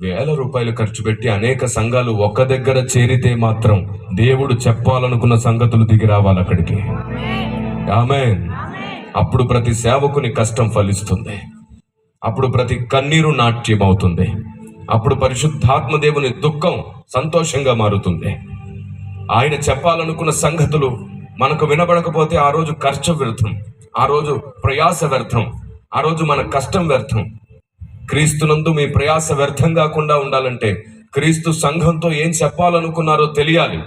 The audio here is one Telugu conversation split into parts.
వేల రూపాయలు ఖర్చు పెట్టి అనేక సంఘాలు ఒక దగ్గర చేరితే మాత్రం దేవుడు చెప్పాలనుకున్న సంగతులు దిగి రావాలి అక్కడికి. ఆమేన్. అప్పుడు ప్రతి సేవకుని కష్టం ఫలిస్తుంది. అప్పుడు ప్రతి కన్నీరు నాట్యం అవుతుంది. అప్పుడు పరిశుద్ధాత్మ దేవుని దుఃఖం సంతోషంగా మారుతుంది. ఆయన చెప్పాలనుకున్న సంగతులు మనకు వినబడకపోతే ఆ రోజు ఖర్చు వ్యర్థం, ఆ రోజు ప్రయాస వ్యర్థం, ఆ రోజు మన కష్టం వ్యర్థం. క్రీస్తునందు మీ ప్రయాస వ్యర్థం కాకుండా ఉండాలంటే క్రీస్తు సంఘంతో ఏం చెప్పాలనుకున్నారో తెలియాలి.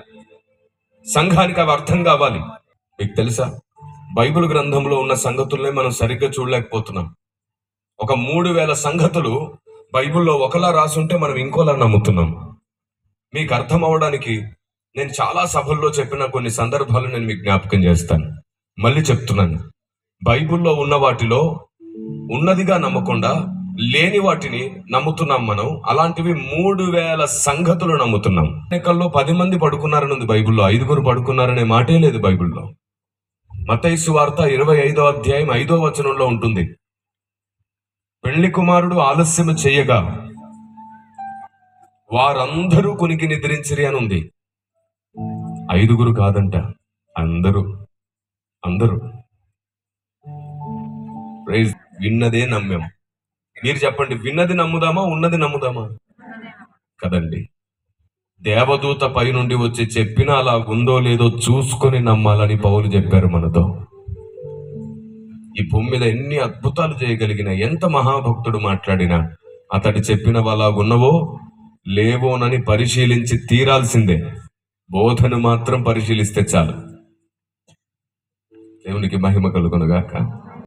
సంఘానికి అవి అర్థం కావాలి. మీకు తెలుసా, బైబిల్ గ్రంథంలో ఉన్న సంగతుల్ని మనం సరిగ్గా చూడలేకపోతున్నాం. ఒక 3000 సంగతులు బైబిల్లో ఒకలా రాసుంటే మనం ఇంకోలా నమ్ముతున్నాం. మీకు అర్థం అవడానికి నేను చాలా సభల్లో చెప్పిన కొన్ని సందర్భాలు నేను మీకు జ్ఞాపకం చేస్తాను. మళ్ళీ చెప్తున్నాను, బైబిల్లో ఉన్న వాటిలో ఉన్నదిగా నమ్మకుండా లేని వాటిని నమ్ముతున్నాం మనం. అలాంటివి 3000 సంగతులు నమ్ముతున్నాం. ఎక్కల్లో 10 మంది పడుకున్నారని ఉంది బైబిల్లో, 5 పడుకున్నారనే మాటే లేదు బైబిల్లో. మత్తయి సువార్త 25వ అధ్యాయం 5వ వచనంలో ఉంటుంది, పెళ్లి కుమారుడు ఆలస్యం చేయగా వారందరూ కునికి నిద్రించిరి అని ఉంది. 5 కాదంట, అందరూ. విన్నదే నమ్మాం. మీరు చెప్పండి, విన్నది నమ్ముదామా, ఉన్నది నమ్ముదామా? కదండి. దేవదూత పై నుండి వచ్చి చెప్పినా అలా ఉందో లేదో చూసుకొని నమ్మాలని పౌలు చెప్పారు మనతో. ఈ భూమి మీద ఎన్ని అద్భుతాలు చేయగలిగిన ఎంత మహాభక్తుడు మాట్లాడినా అతడు చెప్పిన అలా ఉన్నవో లేవోనని పరిశీలించి తీరాల్సిందే. బోధను మాత్రం పరిశీలిస్తే చాలు. దేవునికి మహిమ కలుగునుగాక.